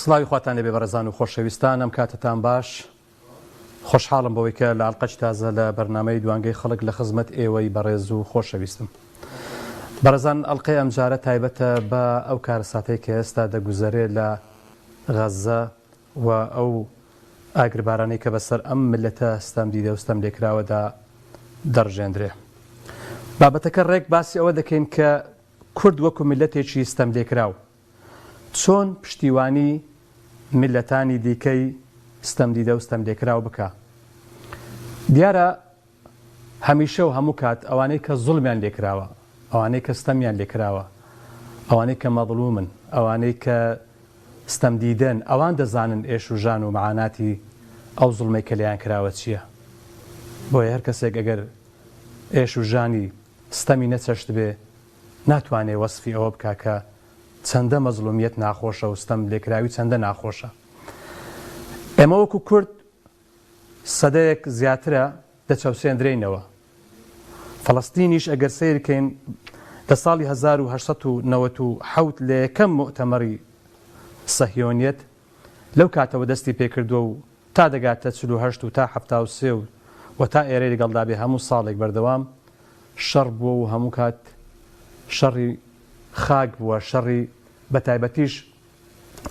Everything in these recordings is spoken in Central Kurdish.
سڵاوی خواتان لەبێ بەڕێزان و خۆشەویستان، ئەم کاتتان باش. خۆشحاڵم بەوەی کە لە ئاڵقەی تازە لە بەرنامەی دوانگەی خەڵک لە خزمەت ئێوەی بەڕێز و خۆشەویستم. بەڕێزان، ئەڵقەی ئەم جارە تایبەتە بە ئەو کارەساتەی کە ئێستا دەگوزارێت لە غەزە و ئەو ئاگربارانەی کە بەسەر ئەم ملەتە ستەم دیدە و ستەم لێکراوەدا دەڕژێندرێ. بابەتەکە ڕێک باسی ئەوە دەکەین کە کورد وەکو ملەتێکی ستەم لێکراو چۆن پشتیوانی ملەتانی دیکەی ستەم دیدە و ستەم لێکراو بکە. دیارە هەمیشە و هەموو کات ئەوانەی کە زوڵمیان لێکراوە، ئەوانەی کە ستەمیان لێکراوە، ئەوانەی کە مەظلومن، ئەوانەی کە ستەم دیدەن، ئەوان دەزانن ئێش و ژان و معاناتی ئەو زوڵمەی کە لێیان کراوە چییە. بۆیە هەر کەسێک ئەگەر ئێش و ژانی ستەمی نەچەشت بێ ناتوانێت وەسفی ئەوە بکا کە چەندە مەزلومیەت ناخۆشە و ستەم لێکراوی چەندە ناخۆشە. ئێمە وەکو کورد سەدەیەک زیاترە دەچەوسێندرێنەوە. فەڵەستینیش ئەگەر سەیرکەین لە ساڵی 1997 لە یەکەم مؤتەمەری سەهیۆنیەت لەو کاتەوە دەستی پێکردووە و تا دەگاتە 48 و تا 73 و تا ئێرەی لەگەڵدا بێ هەموو ساڵێک بەردەوام شەڕ بووە و هەموو کات شەڕی خاک بووە، شەڕی بەتایبەتیش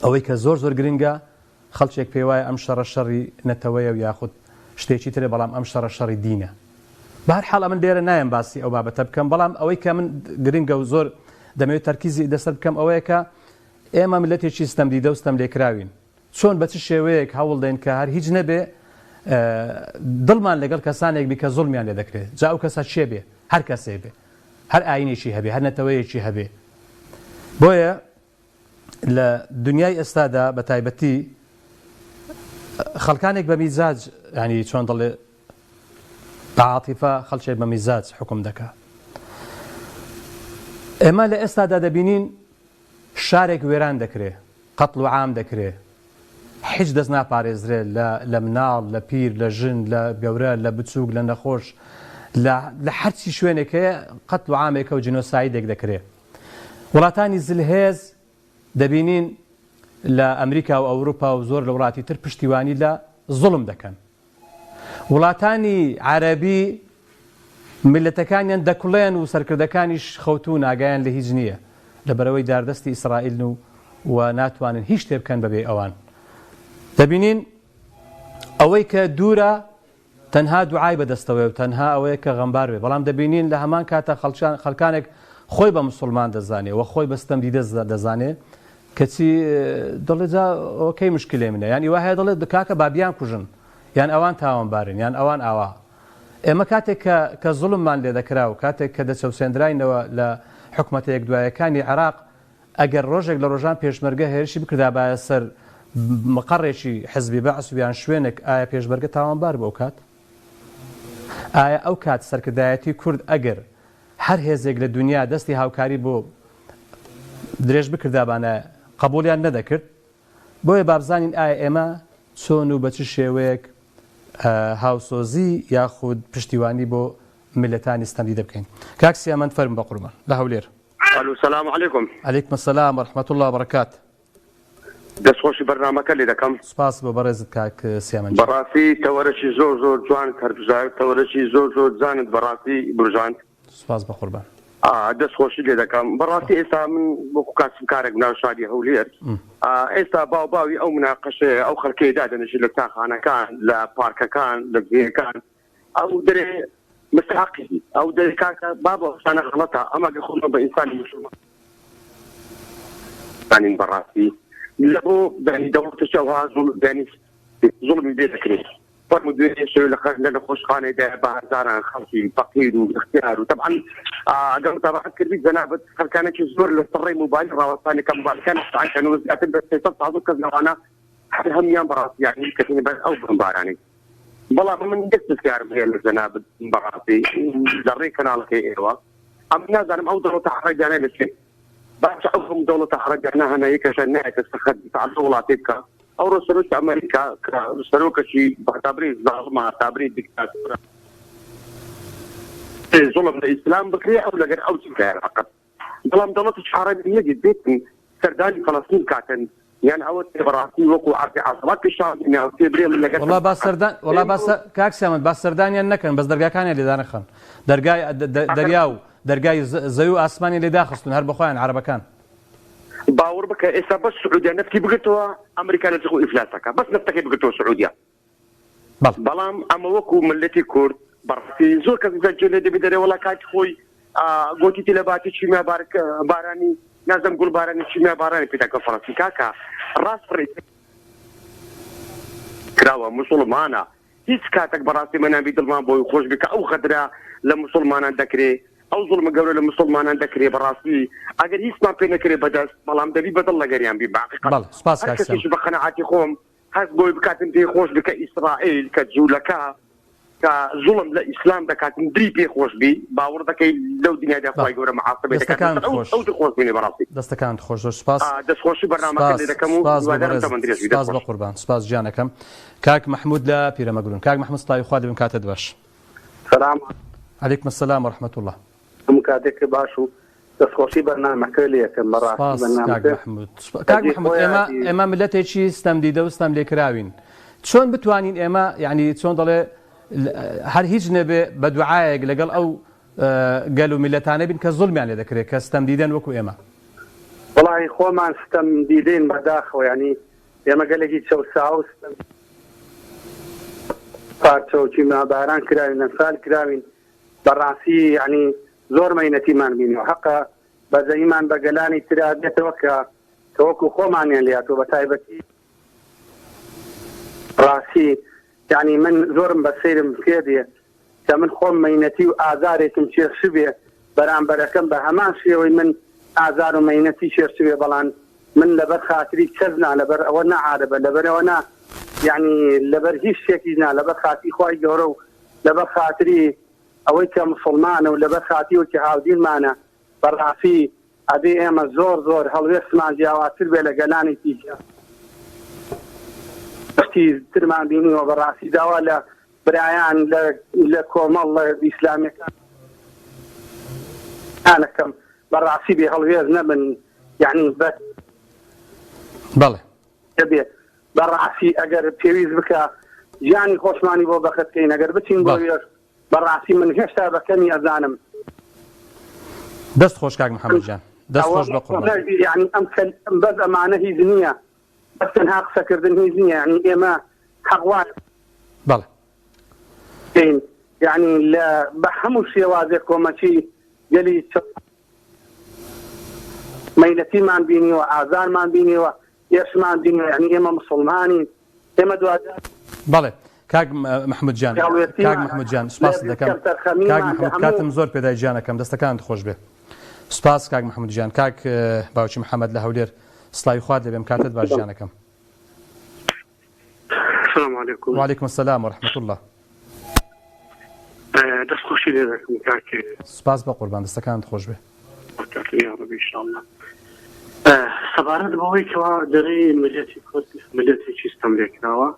ئەوەی کە زۆر زۆر گرنگە خەڵکێک پێی وایە ئەم شەڕە شەڕی نەتەوەیە و یاخود شتێکی ترێ، بەڵام ئەم شەڕە شەڕی دینە. بەهەرحاڵ من لێرە نایم باسی ئەو بابەتە بکەم، بەڵام ئەوەی کە من گرنگە و زۆر دەمەوێت تەرکیزی دەسەر بکەم ئەوەیە کە ئێمە ملەتێکی ستەم دیدە و ستەم لێکراوین. چۆن بە چ شێوەیەک هەوڵ دەین کە هەر هیچ نەبێ دڵمان لەگەڵ کەسانێک بی کە زوڵمیان لێ دەکرێت. جا ئەو کەسە چێ بێ؟ هەر کەسێ بێ، هەر ئاینێکی هەبێ، هەر نەتەوەیەکی هەبێ. بۆیە لە دنیای ئێستادا بە تایبەتی خەڵکانێک بە میزاج، ینی چۆن دەڵێ بەعاتیفە خەڵکێک بە میزاج حکم دەکات. ئێمە لە ئێستادا دەبینین شارێک وێران دەکرێ، قەتڵ و عام دەکرێ، هیچ دەست ناپارێزرێ لە مناڵ، لە پیر، لە ژن، لە گەورە، لە بچووک، لە نەخۆش، لە هەرچی شوێنێکەیە قەتڵ و عامێکە و جینۆسایدێک دەکرێ. وڵاتانی زلهێز دەبینین لە ئەمریکا و ئەوروپا و زۆر لە وڵاتی تر پشتیوانی لە زوڵم دەکەن. وڵاتانی عەرەبی ملەتەکانیان دەکوڵێن و سەرکردەکانیش خەوتوو ناگایان لە هیچ نییە لەبەرەوەی داردەستی ئیسرائیل و ناتوانن هیچ شتێ بکەن بەبێ ئەوان. دەبینین ئەوەی کە دوورە تەنها دوعای بەدەستەوەی و تەنها ئەوەیە کە غەمبار بێ، بەڵام دەبینین لە هەمان کاتە خەڵکانێک خۆی بە موسڵمان دەزانێ و خۆی بە ستەم دیدە دەزانێ کەچی دڵێ جا ئۆکەی مشکلێ منە، یان ئیوا هەیە دەڵێ کاکە بابیان کوژن، یان ئەوان تاوانبارن، یان ئەوان ئاوا. ئێمە کاتێک کە زوڵممان لێ دەکرا و کاتێک کە دەچەوسێنراینەوە لە حکومەتەیەک دوایەکانی عێراق، ئەگەر ڕۆژێک لە ڕۆژان پێشمەرگە هێرشی بکردا بایە سەر مەقەڕێکی حزبی بەعس و یان شوێنێک، ئایا پێشمەرگە تاوانبار بۆ کات؟ ئایا ئەو کات سەرکردایەتی کورد ئەگەر هەر هێزێک لە دنیا دەستی هاوکاری بۆ درێژ بکردابانە قبولیان نەدەکرد؟ بۆیە بابزانین ئایا ئێمە چۆن و بە چ شێوەیەک هاوسۆزی یاخود پشتیوانی بۆ ملەتانی ستەم دیدە بکەین. کاک سیامەند فەرموو بە قوربان لە هەولێر. الو السلام عليكم. عليكم السلام ورحمة الله وبركاته. دەستخۆشی بەرنامەکە لێ دەکەم. سپاس بۆ بەڕێزت کاک سیامەند. بەڕاستی تەوەرەشی زۆر زۆر جوان هەربژار، تەوەرەشی زۆر زۆر جانت بەڕاستی برژاند. سپاس بە قوربان. دەستخۆشی لێ دەکەم. بەڕاستی ئێستا من وەکو کاسبکارێک ناو شادی هەولێر، ئێستا باوی ئەو مناقەشەیە ئەو خەڵکەی دادەنێشێت لە قوتابخانەکان، لە پارکەکان، لە گوێیەکان، ئەو دەرێ مستحقی ئەو دەرێ کاکە بابە ئەوسانە غەڵەتە، ئەمە گەخۆمە بە ئینسانی موسڵمان بەڕاستی لە بۆ دانی دەوڵەتەشەوها دانی زوڵمی لێ دەکرێت. فەرمو دوێنێ شەوێ لە نەخۆشخانەیەدا بە هەزاران خەڵکی فەقیر و اختیار و طبعا ئەگەر متابعەت کردیت جەنابەت خەڵکانێکی زۆر لە سەرڕێی موبایل ڕاوەستانی کە موبایلەکان عەنکەنەوە زیاتر بە 300 کەس لەوانە هەمیان بەڕاستی یعنی کەسێنی بەر ئەو بمبارانەی. بەڵام من دەستکارم هەیە لە جەنابەت بەڕاستی لە ڕێی کەناڵەکەی ئێوە، ئەم نازانم ئەو دەوڵەتە حەرەجانە لەچێت باشە ئەوم دەوڵەتە حەرەجانە هەنایەکەشە نایەتە سەخت تەعەڵە وڵاتێ بکە. ئەو ڕۆسەرۆکی ئەمریکا کە سەرۆکەشی بەتابری زاڵمە تابری دیکتاتۆرە زوڵم لە ئیسلام بکرێ ئەو لەگەر ئەو چیکایە فقط. بەڵام دەوڵەتێکی عەرەبی نەگێت بێتن سەردانی فەڵەستین کاتن يعني ئەوە تێبڕاستی وەکو عەرزی عەسەبات پیشاندنیا و تێبرێ من لەگەڵ والله باس کاک سامد باس سەردانیان نەکەن بەس دەرگاکانیان لێدا نەخەن دەرگای دەریا و دەرگای زەوی و ئاسمانی لێدا خستون هەر بەخۆیان عەرەبەکان باوەڕ بکە ئێستا بەس سعودیا نفتی بگرتەوە ئەمریکا لە جخۆ ئیفلاسەکە بەس نفتەکەی بگرتەوە سعودیا بەڵام ئەمە وەکو ملەتی کورد بەڕاستی زۆر کەس جێ لێ دەبێت دەرێ وەڵا کاتی خۆی گوتی تێلەباتی چیمیا بارانی نازم گوڵ بارانی چیمیا بارانی پێداکە فەڕەنسی کاکە ڕاست فڕێ کراوە موسڵمانە هیچ کاتێک بەڕاستی مەنابی دڵمان بۆی خۆش بکە ئەو خەدرا لە موسڵمانان دەکرێت ئەو زوڵمە گەورە لە موسڵمانان دەکرێت بەڕاستی ئەگەر هیچمان پێ نەکرێت بەدەست بەڵام دەبی بەدڵ لەگەریان بی باقی بە قەنەعاتی خۆم هەست بۆی بکاتن پێی خۆش بکە ئیسرائیل کە جوولەکە کە زوڵم لە ئیسلام دەکاتن دری پێ خۆش بی باوەڕ دەکەی لەو دنیادا خۆی گەورە مەعاسبێت ئەو خۆش بینێ بەڕاستی دەستەکانت خۆش زۆر سپاس دەستخۆشی بەرنامەکە لێ دەکەم و دووادارم تەمەندرێژ سپاس بە قوربان سپاس گیانەکەم کاک محمود لە پیرەمەگرون کاک محمود سڵاوی خوا دەبێم کاتت باش سلام علیکم السلام ورحمة الله هەموو کاتێک باش و دەستخۆشی بەرنامەکە لێ یەکەم بەڕاستی کاک محمود ئێمە ملەتێکی ستەمدیدە و ستەم لێکراوین چۆن بتوانین ئێمە یعنی چۆن دەڵێ هەر هیچ نەبێ بە دوعایەک لەگەڵ ئەو گەل و میلەتانە بین کە زوڵمیان لێ دەکرێت کە ستەمدیدەن وەکو ئێمە وەڵی خۆمان ستەمدیدەین بەداخەوە ینی ئێمە گەلێکی چەوسا و پارچەوکی ماباران کراوین ئەمسال کراوین بەڕاستی ینی زۆر مەینەتیمان بینەوە حەقا بەزەیمان بە گەلانی ترا بێتەوە کە وەکو خۆمانیان لاتەوە بە تایبەتی ڕاستی یعنی من زۆرم بە سەیرم پێدێ کە من خۆم مەینەتی و ئازارێکم چێرش بێ بەرامبەرەکەم بە هەمان شێوەی من ئازار و مەینەتی چێرش بێ بەڵام من لەبەر خاتری کەسنا لەبەر ئەوە نەعارەبە لەبەرەوە نا یعنی لەبەر هیچ شتێکی نا لەبەر خاتی خۆی گەورە و لەبەر خاتری ئەوەی کە مسڵمانە و لەبەر خاتی وەکی هاودیرمانە بەڕاستی ئەبێ ئێمە زۆر زۆر هەڵوێستمان جیاواتر بێ لە گەلانی تیکە ترمان بینیەوە بەڕاستی داوا لە برایان لە کۆمەڵ لە ئیسلامیەکانەکەم بەڕاستی بێ هەڵوێز نەبن یعنی بەڵێ دەبێ بەڕاستی ئەگەر پێویست بکە ژیانی خۆشمانی بۆ بەخەتکەین ئەگەر بچین بۆ وێر بەڕاستی من هێشتا بەکەمی ئەزانم دەست خۆش کاک محەممەد جان دەست خۆش بە قوربان یعنی ئەم بەس ئەمانە هیچ نییە بەس تەنها قسەکردن هیچ نییە یعنی ئێمە حەقوان بەڵێ یعنی بە هەموو شێوازێک کۆمەچی گەلی مەینەتیمان بینیوە ئازارمان بینیوە ئێشمان بینیوە یعنی ئێمە مسڵمانین ئێمە دووادار بەڵێ کاک محەممەد جان کاک محەممەد جان سپاس دەکەم کاک محەممەد کاتم زۆر پێدای گیانەکەم دەستەکانت خۆش بێ سپاس کاک محەممەد جان کاک باوکی محەممەد لە هەولێر سڵاوی خوات دەبێم کاتت باش گیانەکەم السلام علیکم وعلیکم السلام ورحمة الله دەستخۆشی لێ دەکەم کاکێ سپاس بە قوربان دەستەکانت خۆش بێ سەبارەت بەوەی کەوا دەرەی ملەتی کورد ملەتێکی ستەم لێکراوە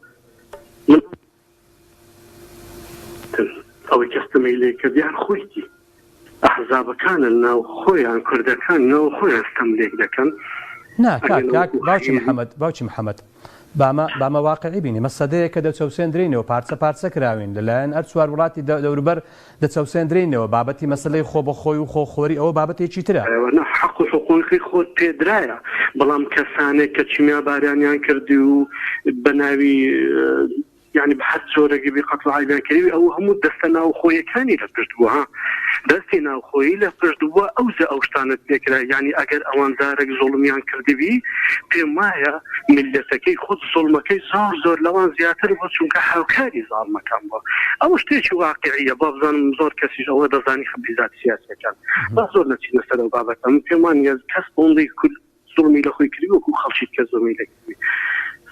ئەوەی کەستەمەی لێ کردیان خۆیتی ئەحزابەکانە ناو خۆیان کوردەکان ناو خۆیان ستەم لێک دەکەن نا کاک باوکی محەممەد بامە واقعی بینی مەسەدەیە کە دەچەوسێندرینەوە پارچە کراوین لەلایەن هەر چوار وڵاتی دەوروبەر دەچەوسێندرینەوە بابەتی مەسلەی خۆ بە خۆی و خۆخۆری ئەوە بابەتێکی ترە حەق و حقوقی خۆت پێدرایە بەڵام کەسانێک کە چیمیا باریانیان کردی و بە ناوی يعني بحث زۆرەگی بی قەتڵ عیبیان کردی ئەو هەموو دەستە ناو خۆیەکانی لە پشت بووە ها دەستی ناو خۆیی لە پشت بووە ئەو شتانت پێکرا یعنی ئەگەر ئەوانزارێک زوڵمیان کردبی پێم وایە میلەتەکەی خود زوڵمەکەی زۆر لەوان زیاتر بۆ چونکە هاوکاری زاڵمەکان بووە ئەو شتێکی واقعیە با بزانم زۆر کەسیش ئەوە دەزانی خەبیزات سیاسەکان با زۆر نەچینە سەر ئەو بابەتە من پێم وانە کەس بۆندەی کورد زوڵمی لە خۆی کردی وەکو خەڵکی کە زوڵمی لە کردی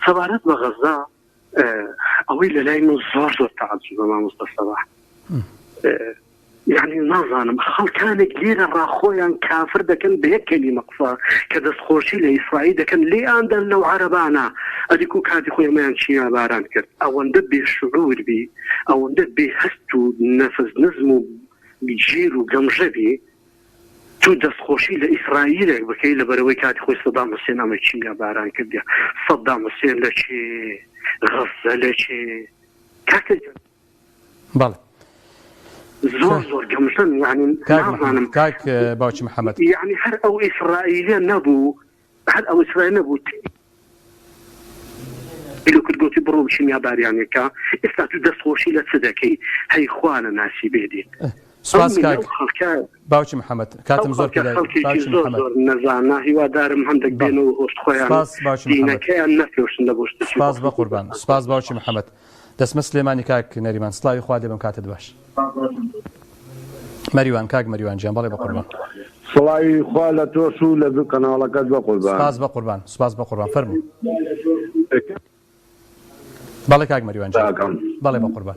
سەبارەت بە غەزا ئەوەی لەلای من زۆر تعجب مامۆستا سەباح يعني نازانم خەڵکانێک لێرە ڕاخۆیان کافر دەکەن بە یەک کەلیمە قسە کە دەستخۆشی لە ئیسرائیل دەکەن لێیاندەن لەو عەرەبانە ئەدیک و کاتی خۆیان چیا باران کرد ئەوەندە بێشعور بی ئەوەندە بێهەست و نەفەز نزم و بیژیر و گەمژە بی تو دەستخۆشی لە ئیسرائیلێک بکەی لە بەرەوەی کاتی خۆی سەدام حوسێن ئەمە چینگا باران کردیا سەدام حوسێن لە چێ غەزە لە چێ کاکە بەڵێ زۆر گەمژن یعنی نازانم کاک باوکی محەممەد یعنی هەر ئەو ئیسرائیلە نەبوو هەر ئەو ئیسرائیل نەبوو کردگوتی بڕۆ بچینیا باریانێکە ئێستا تو دەستخۆشی لە چ دەکەی هەی خوا لە ناسی بێدین سپاس کاک باوکی محەممەد کاتم زۆر زۆر نەزاننا هیوادارم هەندێک بێنەوە هۆشت خۆیان دینەکەیان نەفرۆشن لە بۆ شتێکی سپاس بە قوربان سپاس باوکی محەممەد دەسمە سلێمانی کاک نەریمان سڵاوی خوا دێ بەم کاتت باش مەریوان کاک مەریوان گیان بەڵێ بە قوربان سڵاوی خوا لە تۆش و لە کەناڵەکەت بە قوربان سپاس بە قوربان سپاس بە قوربان فەرموو بەڵێ کاک مەریوان گیان بەڵێ بە قوربان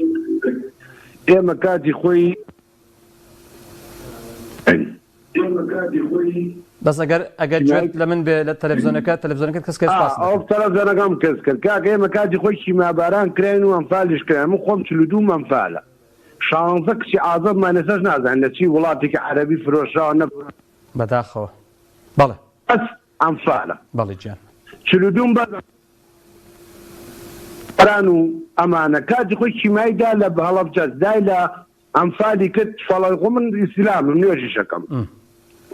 ئێمە کاتی خۆی بەس ئەگەر گوێت لە من بێ لە تەلەڤیزۆنەکەت کەس ئەو تەلەڤیزۆنەکەم کەس کرد کاکە ئێمە کاتی خۆی شیماباران کراین و ئەمفالیش کرایان من خۆم 42 مەمفالە 16 کچی ئازادمان لەسەر نازانن لە چی وڵاتێکی عەرەبی فرۆشراوە نەفرۆ بەداخەوە بەڵێ بەس ئەمفالە بەڵێ گیان 42 بەران و ئەمانە کاتی خۆی شیمایدا لە هەڵەبجەز دای لە ئەمفالی کرد فەڵی خۆ من ئیسلامم نوێژی شەکەم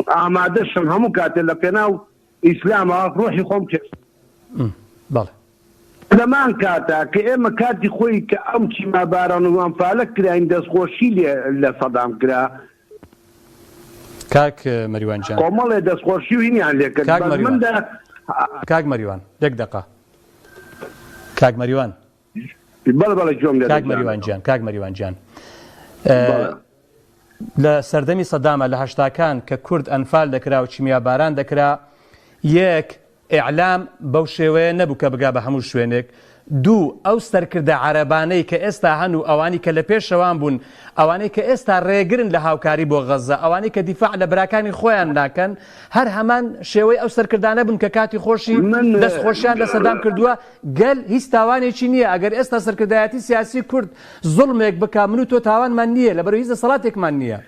ئامادەشم هەموو کاتێ لە پێناو ئیسلامە ڕۆحی خۆم کرد بەڵێ لەمان کاتە کە ئێمە کاتی خۆی کە ئەم چیماباران و ئەمفالە کراین دەستخۆشی لە سەدام کرا کاک مەریوان گیان کۆمەڵێ دەستخۆشی و هینیان لێ کرد کاک مەریوان یەک دەقە کاک مەریوان بەڵێ جۆم کاک مەریوان گیان کاک مەریوان گیان لە سەردەمی سەدامە لە هەشتاکان کە کورد ئەنفال دەکرا و چیمیاباران دەکرا یەک ئیعلام بەو شێوەیە نەبوو کە بگا بە هەموو شوێنێک دوو ئەو سەرکردە عەرەبانەی کە ئێستا هەن و ئەوانی کە لە پێشەوان بوون ئەوانەی کە ئێستا ڕێگرن لە هاوکاری بۆ غەزە ئەوانەی کە دیفاع لە براکانی خۆیان ناکەن هەر هەمان شێوەی ئەو سەرکردانە بوون کە کاتی خۆشی دەستخۆشیان لە سەدام کردووە گەل هیچ تاوانێکی نییە ئەگەر ئێستا سەرکردایەتی سیاسی کورد زوڵمێک بک من و تۆ تاوانمان نییە لەبەرەوەی هیچ دەسەڵاتێکمان نییە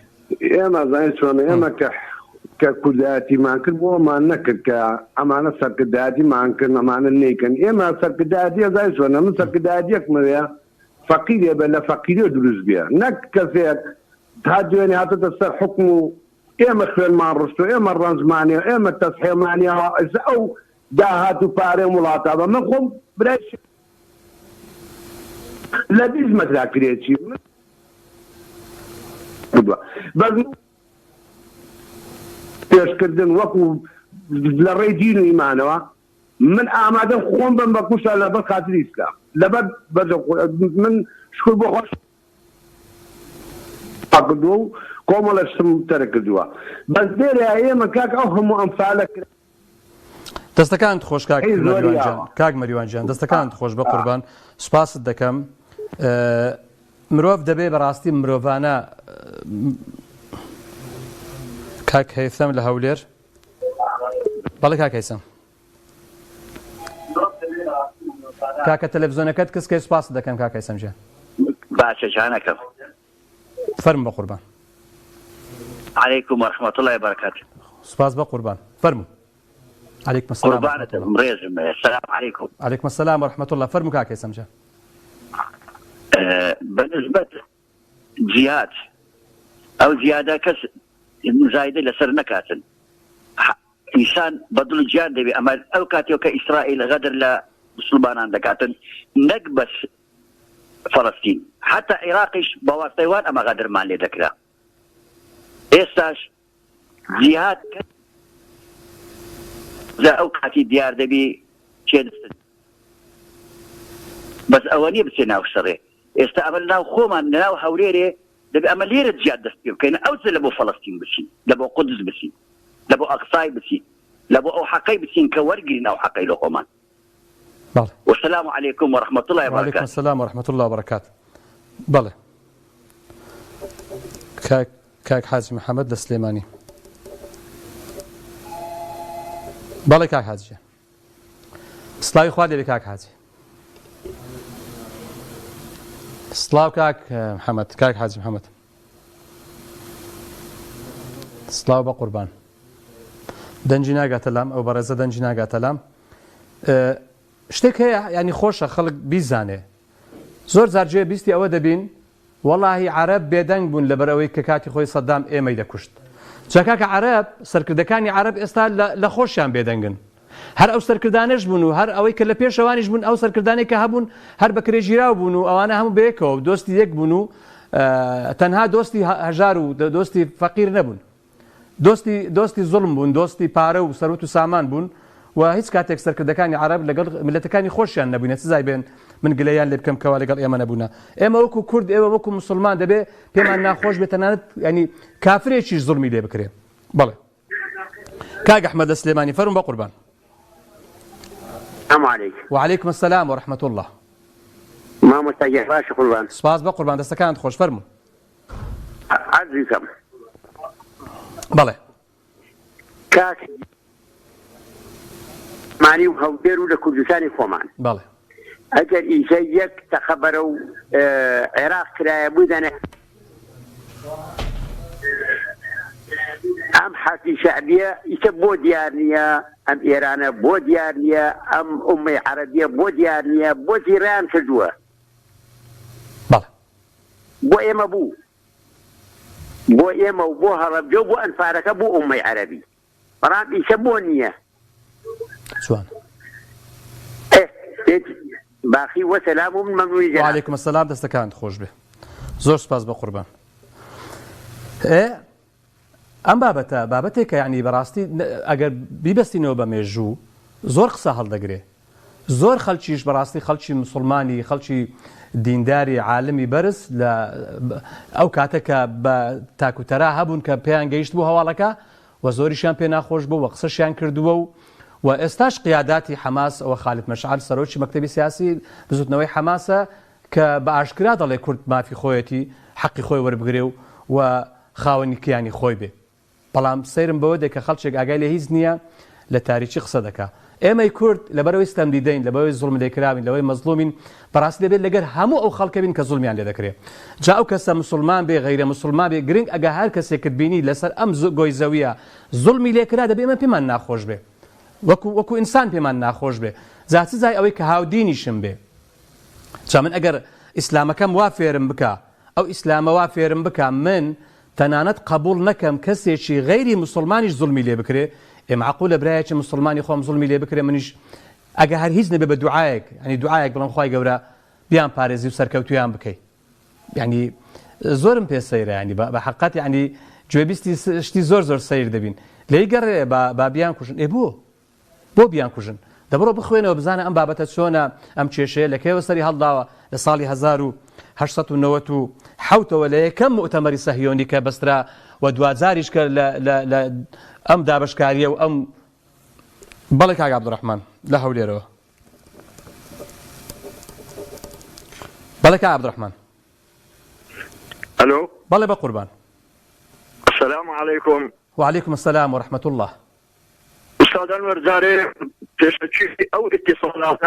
ئێمە زانین چۆنە ئێمە کە کوردایەتیمان کرد بۆمان نەکرد کە ئەمانە سەرکردایەتیمان کرد ئەمانە نەیکەن ئێمە سەرکردایەتیە زای چۆنە من سەرکردایەتیەکم وەیە فەقیرێ بە لە فەقیرێ دروست بێ نەک کەسێک تا دوێنێ هاتەتە سەر حکم و ئێمە خوێنمان ڕستۆ ئێمە ڕەنجمانیە ئێمە تەسحێمانیەوە ئەو داهات و پارێ وڵاتە بە من خۆم برای لە دیزمەترا کرێکی پێشکردن وەکو لە ڕێی دین و ئیمانەوە من ئامادەم خۆم بم بە کوشە لەبەر خاتری ئیسلام لەبەر من شکر بۆ خۆش کردووە و کۆمەڵە شتم تەرە کردووە بەس دێرە ئێمە کاک ئەو هەموو ئەمفالە کرد دەستەکانت خۆش کاک مەریوان گیان دەستەکانت خۆش بە قوربان سوپاست دەکەم مرۆڤ دەبێ بەڕاستی مرۆڤانە کاک هەیثەم لە هەولێر بەڵێ کاک هەیثەم کاکە تەلەڤیزۆنەکەت کەس کە سوپاست دەکەم کاک هەیثەم گیان باشە جانەکەم فەرموو بە قوربان عەلەیکوم وەرەحمەتوڵڵاهی وبەرەکاتوه سوپاس بە قوربان فەرموو عەلەیکوم السەلام قوربانتم ڕێزم سەلام عەلەیکوم عەلەیکوم السەلام وەرەحمەتوڵڵاه فەرموو کاک هەیثەم گیان بەنسبەت جیهاد ئەو جیهادە کەس مزایدە لەسەر نەکاتن ئینسان بەدڵ گیان دەبێ ئەمە ئەو کاتێک کە ئیسرائیل غەدر لە مسلمانان دەکاتن نەک بەس فەڵەستین حتا عێراقیش بەواسطەی ئەمە غەدرمان لێ دەکرا ئێستاش جیهاد ئەو کاتی دیار دەبی چێدەستن بەس ئەوە نییە بچێ ناو شەڕێ ئێستا ئەمە ناو خۆمان ناو هەولێرێ دەبێ ئەمە لێرە جیاد دەست پێ بکەین ئەوچە لە بۆ فەڵەستین بچین لە بۆ قودس بچین لە بۆ ئەقسای بچین لە بۆ ئەو حەقەی بچین کە وەرگین ئەو حەقەی لە خۆمان والسلام عەلەیکوم وەرەحمەتوڵڵاهی وبەرەکاتوه وعەلەیکوم السەلام وەرەحمەتوڵڵاهی وبەرەکاتوه بەڵێ کاک حاجی محەممەد لە سلێمانی بەڵێ کاک حاجی سڵاوی خوا دەبێ کاک حاجی سڵاو کاک محەممەد کاک حاجی محەممەد سڵاو بە قوربان دەنجی ناگاتە لام ئەو بەڕێزە دەنجی ناگاتە لام شتێک هەیە ینی خۆشە خەڵک بیزانێ زۆر جارجێ بیستی ئەوە دەبین وەڵاهی عەرەب بێدەنگ بوون لەبەرەوەی کە کاتی خۆی سەدام ئێمەی دەکوشت چاکاکە عەرەب سەرکردەکانی عەرەب ئێستا لە خۆشیان بێدەنگن هەر ئەو سەرکردانەش بوون و هەر ئەوەی کە لە پێشەوانیش بوون ئەو سەرکردانێک کە هەبوون هەر بە کرێژیراو بوون و ئەوانە هەموو بەیەکەوە دۆستی یەک بوون و تەنها دۆستی هەژار و دۆستی فەقیر نەبوون دۆستی زوڵم بوون دۆستی پارە و سەروت و سامان بوون و هیچ کاتێک سەرکردەکانی عەرەب لەگەڵ ملەتەکانی خۆشیان نەبوونە چ بێن من گلەیان لێ بکەم کەوا لەگەڵ ئێمە نەبوونە ئێمە وەکو کورد ئێوە وەکو مسلمان دەبێ پێمان ناخۆش بێت تەنانەت ینی کافرێکیش زوڵمی لێ بکرێ بەڵێ کاک ئەحمەد سلێمانی فەرموو بە قوربان السلام عليكم. وعليكم السلام ورحمة الله. ما مستجه باش قربان. سپاس بە قوربان دەستەکانت خۆش فەرموو. عزیزم. بەڵێ. کاک معنی و هەولێر و لە کوردستانی خۆمان. بەڵێ. ئەگەر ئیشە یەک تەخەبەرە و عێراق کرایە بوو دەنێ ئەم حەسی شەعبیە ئیشە بۆ دیار نییە ئەم ئێرانە بۆ دیار نییە ئەم ئومەی عەرەبیە بۆ دیار نییە بۆ جیڕیان کردووە بەڵێ بۆ ئێمە بوو بۆ ئێمە و بۆ هەڵەبجە و بۆ ئەنفارەکە بۆ ئومەی عەرەبی بەڵام ئیشە بۆ نییە جوان باقی وەسەلام و من مەمنوونی جەناب. وعلیکم السلام دەستەکانت خۆش بێ زۆر سپاس بە قوربان. ئەم بابەتێکە یعنی بەڕاستی ئەگەر بیبەستینەوە بە مێژوو زۆر قسە هەڵدەگرێ زۆر خەڵکیش بەڕاستی خەڵکی مسلمانی خەڵکی دینداری عالمی بەرز لە ئەو کاتێکە بە تاکوتەرا هەبوون کە پێیان گەیشت بوو هەواڵەکە و زۆریشیان پێ ناخۆش بوو و قسەشیان کردووە و ئێستاش قیاداتی حەماس ئەوە خالد مەشعەل سەرۆکی مەکتەبی سیاسی بزوتنەوەی حەماسە کە بە ئاشکرا دەڵێ کورد مافی خۆیەتی حەقی خۆی وەربگرێ و خاوەنی کیانی خۆی بێ بەڵام سەیرم بەوە دێ کە خەڵکێک ئاگای لە هیچ نییە لە تاریکی قسە دەکا ئێمەی کورد لەبەرەوەی ستەم دیدەین لەبەوەی زوڵم لێکراوین لەوەی مەزلومین بەڕاستی دەبێت لەگەر هەموو ئەو خەڵکە بین کە زوڵمیان لێ دەکرێت جا ئەو کەسە مسلمان بێ غەیرە مسلمان بێ گرنگ ئەگە هەر کەسێکت بینی لەسەر ئەم گۆی زەویە زوڵمی لێکرا دەبێ ئێمە پێمان ناخۆش بێ وەکو ئینسان پێمان ناخۆش بێ جاچ زای ئەوەی کە هاودینیشم بێ جا من ئەگەر ئیسلامەکەم وا فێرم بکە ئەو ئیسلامە وا فێرم بکە من تەنانەت قبول نەکەم کەسێکی غەیری مسلمانیش زوڵمی لێ بکرێ معقولە برایەکی مسلمانی خۆم زوڵمی لێ بکرێ منیش ئەگە هەر هیچ نەبێ بە دوعایەک ینی دوعایەک بڵم خوای گەورە بیان پارێزی و سەرکەوتویان بکەیت ینی زۆرم پێ سەیرە ینی بە حەقەت ینی گوێبیستی شتی زۆر سەیر دەبین لێی گەڕێ با بیان کوژن بۆ بیان کوژن دەبڕۆ بخوێنەوە بزانە ئەم بابەتە چۆنە ئەم کێشەیە لە کێوە سەری هەڵداوە لە ساڵی 1897ەوە لە یەکەم مؤتەمەری سەهیۆنی کە بەسترا و دوازاریش کە لە ئەم دابشکاریە و ئەم بەڵێ کاک عەبدوڕەحمان لە هەولێرەوە بەڵێ کاک عەبدوڕەحمان الو بەڵێ بە قوربان السلام عليكم. وعليكم السلام ورحمة الله. أستاذ أنور زاري تشتكي أو اتصالات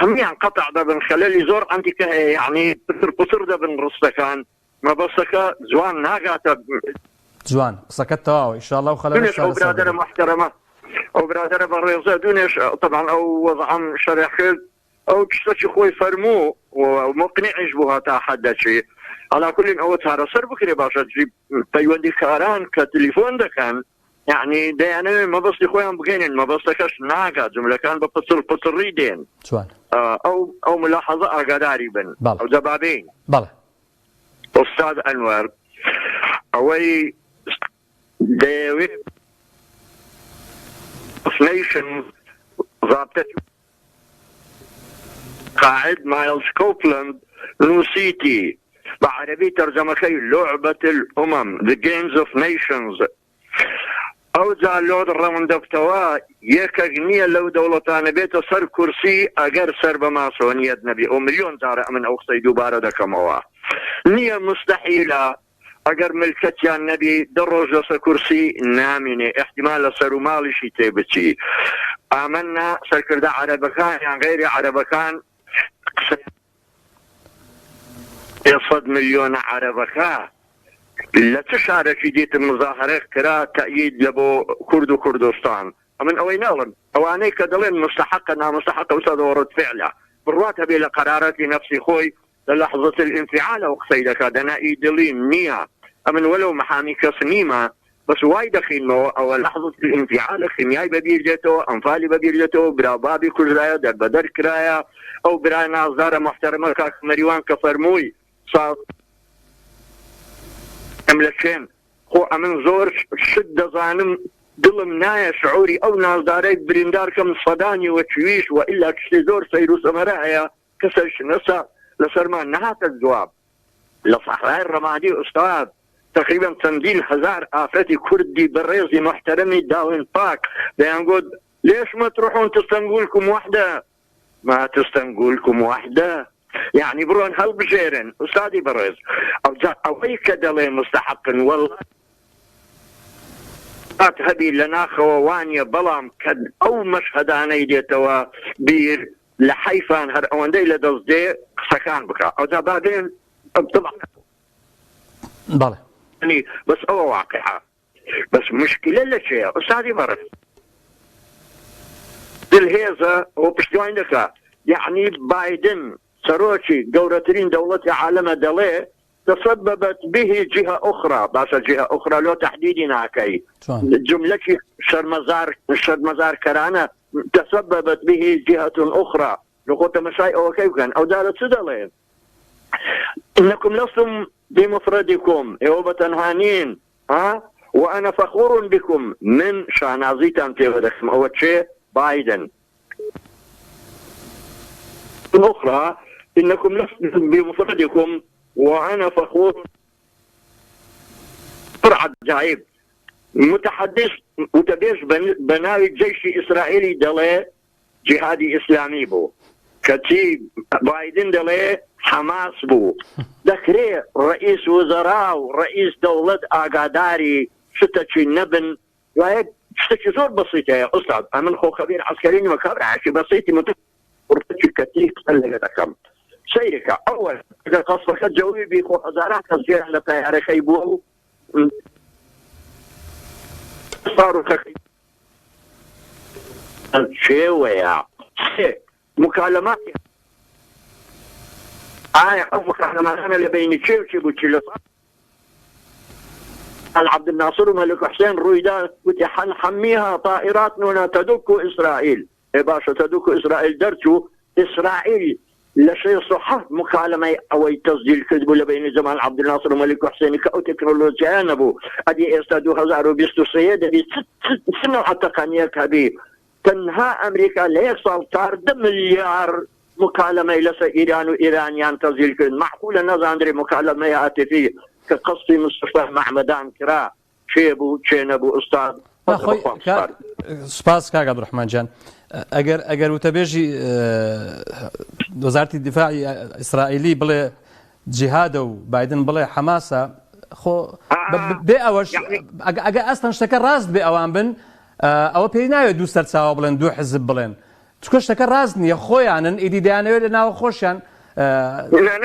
هم يعني قطع ده من خلال زور عندك يعني قصر ده من رصدكان ما بصك زوان ناقات جوان سكت تواو إن شاء الله وخلال أو برادر محترمة أو برادر بالرياضة دونيش طبعا أو وضعا شريحل أو كشتش خوي فرمو ومقنع يجبوها تا حد شيء على كل أو ترى صار بكري باشا تجيب تيودي كاران كتليفون ده كان يعني ده أنا ما بس لخويهم بغينين ما بس لكش ناقة جملة كان بتصري دين جوان أو ملاحظة أقداري بن أو زبابين بلى أستاذ أنور أوي ديوي نيشن ضابطة قاعد مايلز كوبلاند نوسيتي بعربي ترجمة خي لعبة الأمم The Games of Nations أو جا لود الرمن دفتوا يك أغنية لو دولتان بيت سر كرسي أجر سر بماسونية نبي أو مليون زارة من أوصي دوبارة دكموا نية مستحيلة أجر ملكتيا النبي دروج سر كرسي نامني احتمال سر مالي شي تبتشي آمنا سر كردا عربكان يعني غير عربكان يصد مليون عربكان لە چ شارێکی دیتم مزاهرە کرا تأیید لە بۆ کورد و کوردستان من ئەوەی ناڵن ئەوانەی کە دەڵێن مستحقە نامستحقە وسەدەوەڕت فعلا بڕواتە بێ لە قرارەتی نفسی خۆی لە لحظة الانفعال ئەو قسەی دەکات دەنائی دڵی نییە ئەمن وەلو محامی کەس نیمە بس وای دەخینەوە ئەوە لحظة الانفعال خیمیای بەبیر دێتەوە ئەنفالی بەبیر دێتەوە برا بابی کوژرایە دەربەدەر کرایە ئەو برای نازدارە محتەرمە کاک مەریوان کە فەرمووی ئەم لە چێن خۆ ئەمن زۆر شت دەزانم دڵم نایە شعوری ئەو نازدارەی بریندار کەم سەدانی وەچویش و ئیلا کشتی زۆر سەیر و سەمەرە هەیە کەسەش نەسا لەسەرمان نەهاتە جواب لە سەحرای ڕەمادی ئوستاد تقريبا چەندین هزار ئافرەتی کوردی بەڕێزی محتەرەمی داوین پاک دەیانگوت ليش ما تروحون تستنقلكم وحدة ما تستنقلكم وحدة يعني برون هل بجيرن أستاذي برز أو هيك دلي مستحق والله هبي لنا خوانيا بلام كد أو مشهد أنا يديتوا بير لحيفان هر أوندي لدزدي سكان بكرا أو ده بعدين طبعا بله يعني بس هو واقعة بس مشكلة لشيء أستاذي برز الهيزة وبشتوين لك يعني بايدن سروتشي قورترين دولة عالم دلي تسببت به جهة أخرى بس جهة أخرى لو تحديدنا كي جملة شرمزار كرانة تسببت به جهة أخرى لقوت مساي أو كيف كان أو دارت سدلين إنكم لستم بمفردكم يوم تنهانين وأنا فخور بكم من شانازيتان تيغدكم أول شيء بايدن الأخرى إنكم لستم بمفردكم وأنا فخور فرعة جايب متحدث وتبيش بناوي الجيش الإسرائيلي دلي جهادي إسلامي بو كتيب بايدن دلي حماس بو ذكري رئيس وزراء ورئيس دولة آقاداري ستة نبن وهيك شتكي زور بسيطة يا أستاذ أمن خو خبير عسكري وكبر عشي بسيطي ورفتش كتير تسلقتكم سيرك أول إذا قصفك الجوي بيخو هزارات تسجير على طيارة خيبوه صاروا خخي شوية مكالمات مكالمات أنا اللي بين تشيب وتشيلس عبد الناصر وملك حسين رويدا قلت حنحميها طائراتنا تدك إسرائيل يا باشا تدك إسرائيل درتو إسرائيل لشيء صحة مكالمة أو تسجيل كذب بين زمان عبد الناصر وملك حسين كأو تكنولوجيا نبو أدي استادو هزارو بيستو سيدة دي سنة التقنية كبير تنهى أمريكا ليصل 4 مليار مكالمة لسا إيران وإيرانيان تسجيل كذب معقولة نظاندري مكالمة هاتفية كقصي مصطفى مع مدام كرا شيبو شينبو أستاذ أخوي سباس كاك عبد الرحمن جان اگر وتبيجي وزارة الدفاع الإسرائيلي بلا جهاد وبايدن بلا حماسة خو بأوش اگر اصلا اشتكى راس بأوان بن او بينايو دو سرساو بلن دو حزب بلن تكون اشتكى راسني يا خويا عن ايدي ديانو لنا خوشان لا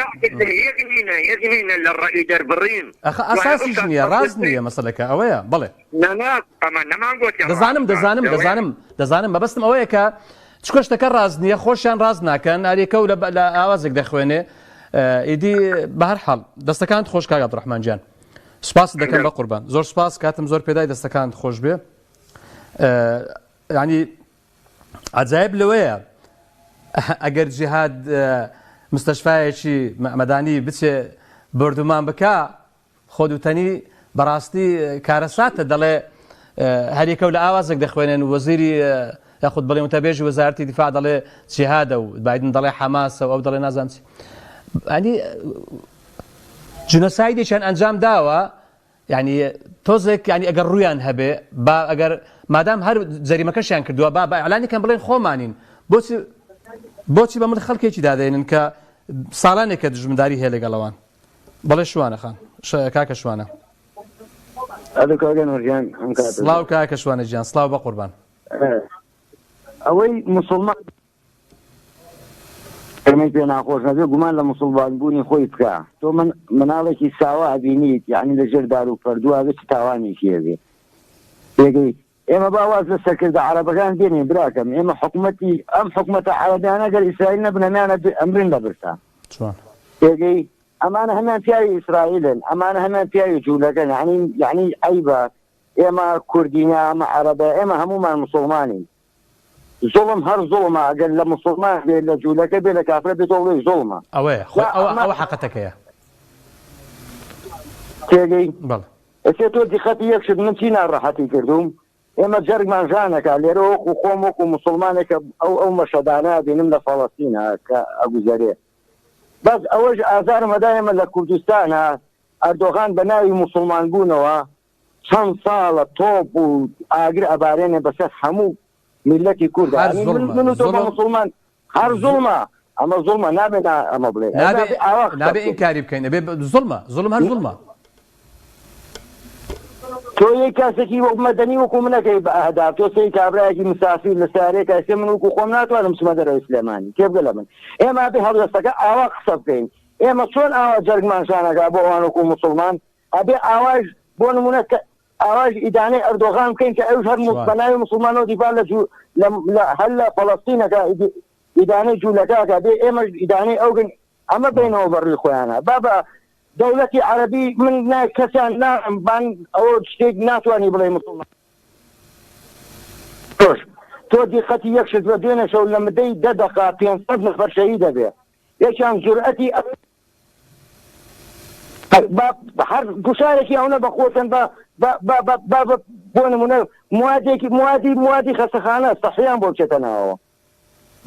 يغنينا للرأي دربرين اساسي جنيا رازني مسلك اويا بله لا اما ما نقول دزانم ما بس اويا كا تشكوش تكرازني خوشان رازنا كان عليك ولا اوازك دخوينه ايدي بهر حال دستكانت خوش كا عبد الرحمن جان سپاس دكان بقربان زور سپاس كاتم زور بيداي دستكانت خوش به يعني عجائب لويا اگر جهاد مستشفایەکی مەدانی بچێ بردومان بکە خۆدوتەنی بەڕاستی کارەساتە دەڵێ هەریکە و لە ئاوازێک دەخوێنن وەزیری یاخود بڵێ متەبێژی وەزارەتی دیفاع دەڵێ جیهادە و بایدن دەڵێ حەماسە و ئەو دەڵێ نازانم چی ینی جنۆسایدێکیان ئەنجام داوە یعنی تۆزێک ینی ئەگەر ڕوویان هەبێ با ئەگەر مادام هەر جەریمەکەشیان کردووە با ئەعلانیکەن بڵێن خۆمانین بۆچی بە من خەڵکێکی دادێنن کە ساڵانێکە دژمنداری هەیە لەگەڵەوان بەڵێ شوانە خان کاکە شوانە سڵاو کاکە شوانە گیان سڵاو بە قوربان ئەوەی موسڵمان ئەمەی پێ ناخۆش نەبێ گومان لە موسڵمانبوونی خۆی بکە تۆ مناڵێکی ساوا ئەبینیت یعنی لەژێر دار و پەردووە بێت تاوانێکی هەبێ پێگەی ئێمە باواز لە سەرکردە عەرەبەکان دێنێ براکەم ئێمە حکومەتی ئەم حکومەتە عەرەبیانە گەر ئیسرائیل نەبنەمیانە ئەمرن لە برسا پێگەی ئەمانە هەمان پیاوی ئیسرائیلن ئەمانە هەمان پیاوی جوولەکەن یعنی عیبە ئێمە کوردینە ئەمە عەرەبە ئێمە هەمومان موسڵمانین زوڵم هەر زوڵمە ئەگەر لە موسڵمان بێ لە جوولەکە بێ لە کافرە بێت وڵی زوڵمە ئەوە حەقەتەکەیە تێگەی ئەسێ تۆ دیقەتی یەکشت من چی ناڕەحەتی کردوم ئێمە جەرگمان ژانەکە لێرە وەکو خۆم وەکو موسڵمانێکە ئەو مەشەدانە بینم لە فەڵەستینە کە ئەگوزەرێ بەس ئەوەش ئازارمەدا ئێمە لە کوردستانە ئەردۆغان بە ناوی موسڵمان بوونەوە چەند ساڵە تۆپ و ئاگر ئەبارێنێ بەسەر هەموو ملەتی کوردە من و تۆ بە مسڵمان هەر زوڵمە ئەمە زوڵمە نابێت ئەمە بڵێ نابێ ئینکاری بکەین ئەبێ زوڵمە هەر زوڵمە تۆ یەک کەسێکی وەک مەدەنی وەکو منەکەی بە ئەهداف تۆ سەی کابرایەکی مسافیر لە سارەیە کەسێ من وەکو خۆم ناتوانم بچمە دەرەوەی سلێمانی تێبگە لە من ئێمە بێ هەڵدەستەکە ئاوا قسە بکەین ئێمە چۆن ئاوا جەرگمان شانەکە بۆ ئەوان وەکو موسڵمان ئەبێ ئاواش بۆ نمونە ئاواش ئیدانەی ئەردۆغان بکەین کە ئەوش هەر بەناوی موسڵمانەوە دیفاع هەر لە فەڵەستینەکە ئیدانەی جوولەکەکە بێ ئێمەش ئیدانەی ئەوگن ئەمە بینەوە بەڕووی خۆیانە بابە دەوڵەتی عەرەبی من کەسیان نابان ئەوە شتێک ناتوانانی بڵێ موسڵمان تۆ دیقەتی یەکشت بە دوێنە شەو لە مدەی 10 دقا 500 نەفەر شەهید دەبێ یەکیان جورئەتی هەر گوشارێکی ئەوە بەخۆتن بۆ نمونە موادی خەستەخانە سەحیان بۆ بچێتە ناوەوە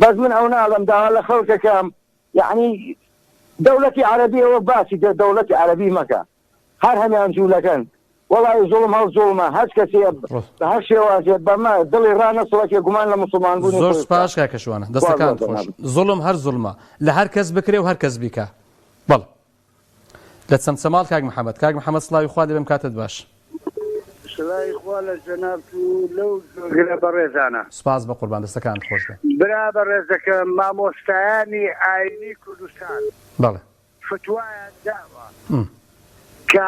بەس من ئەو ناڵم داوا لە خەڵکەکەم یعنی دەوڵەتی عەرەبی ئەوە باسی دەوڵەتی عەرەبی مەکە هەر هەمیان جوولەکەن وەڵی زوڵم هەڵ زوڵمە هەر کەسێ هەر شێوازێت بەمە دڵی ڕانەسڵەکێ گومان لە موسڵمان بوونی زۆر سپاش کاکەشوانە دەستەکان خۆش زوڵم هەر زوڵمە لە هەر کەس بکرێ و هەر کەس بیکە بەڵ لە چەمچەماڵ کاک محەممەد سڵاوی خوا دەبێم کاتت باش سڵاوی خوا لە جەناب و لەو گرە بەڕێزانە سپاس بە قوربان دەستەکان خۆش بێ برا بەڕێزەکە مامۆستایانی ئاینی کوردستان بەڵێ فتوایان داوە کە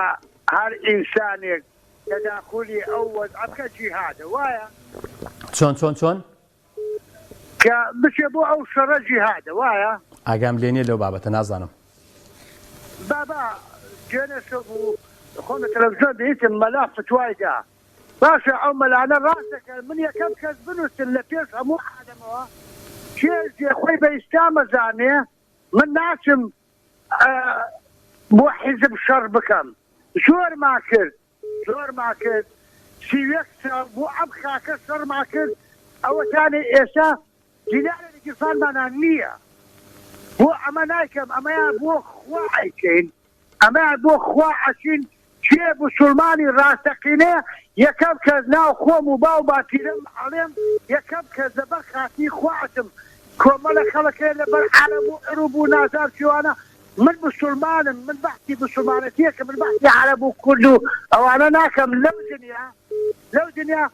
هەر ئینسانێک تەداخلی ئەو وەزع بکە جیهادە وایە چۆن کە بچێ بۆ ئەو شەڕە جیهادە وایە ئاگام لێ نییە لەو بابەتە نازانم بابا گوێنە بوو خۆمە تەلەڤیزیۆن دەیتم مەلا فتوایدا باشە ئەو مەلانە ڕاستەکە من یەکەم کەس بنووسن لە پێش هەموو عالەمەوە کێ خۆی بە ئیسلامە زانێ من ناچم بۆ حیزب شەڕ بکەم زۆر ما کرد سیوێک ساڵ بۆ ئەم خاکە شەڕما کرد ئەوەتانی ئێستا دیلارێکی گیرفانمانان نییە بۆ ئەمە نایکەم ئەمەیان بۆ خوا ئەیکەین ئەمەیان بۆ خوا ئەچین کێ موسڵمانی ڕاستەقینەیە یەکەم کەس ناو خۆم و باو باتیرم ئەڵێم یەکەم کەس لەبەر خاتی خواتم کۆمەڵە خەڵەکەی لەبەر عەرەب و عروب و نازار چێوانە من مسلمانم من بەحتی مسلمانەتیەکە من بەحتی عەرەب و کورد و ئەوانە ناکەم لەو دنیا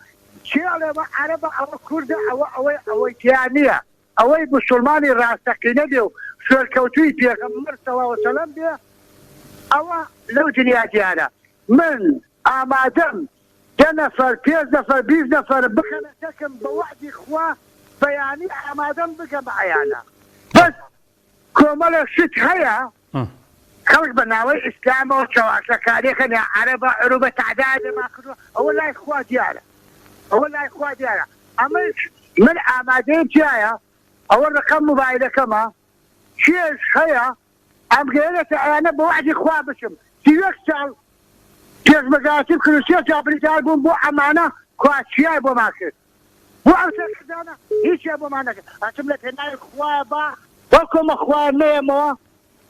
چێڵێمە عەرەبە ئەوە کوردە ئەوەی تیان نییە ئەوەی مسلمانی ڕاستەقینە بێ و سوێرکەوتووی پێغەمبەر سەڵاو وسەلەم بێ ئەوە لەو دنیا دیارە من ئامادەم 10 نەفەر 5 نەفەر 20 نەفەر بکەنە دەکەم بە وعدی خوا بەیانی ئامادەم بکەم بە عەیانە بەس کۆمەڵە شت هەیە خەڵک بە ناوەی ئیسلامەوە چاواشەکاریەکەن یا عەرەبە عروبە تعداد دەما کردووە ئەوە لای خوا دیارە ئەمەش من ئامادەی تایە ئەوە ڕقەم موبایلەکەمە چێش هەیە ئەم گەێنێتە ئەیانە بە وعدی خوا بچم 30 ساڵ پێشبەگاتیم کرد 3 ساڵ بریندار بووم بۆ ئەمانە کوچیای بۆمان کرد بۆ ئەم سەرکردانە هیچیان بۆمان نەکرد هەچم لە پێناوی خوایە بەڵکۆمە خوای نەیەمەوە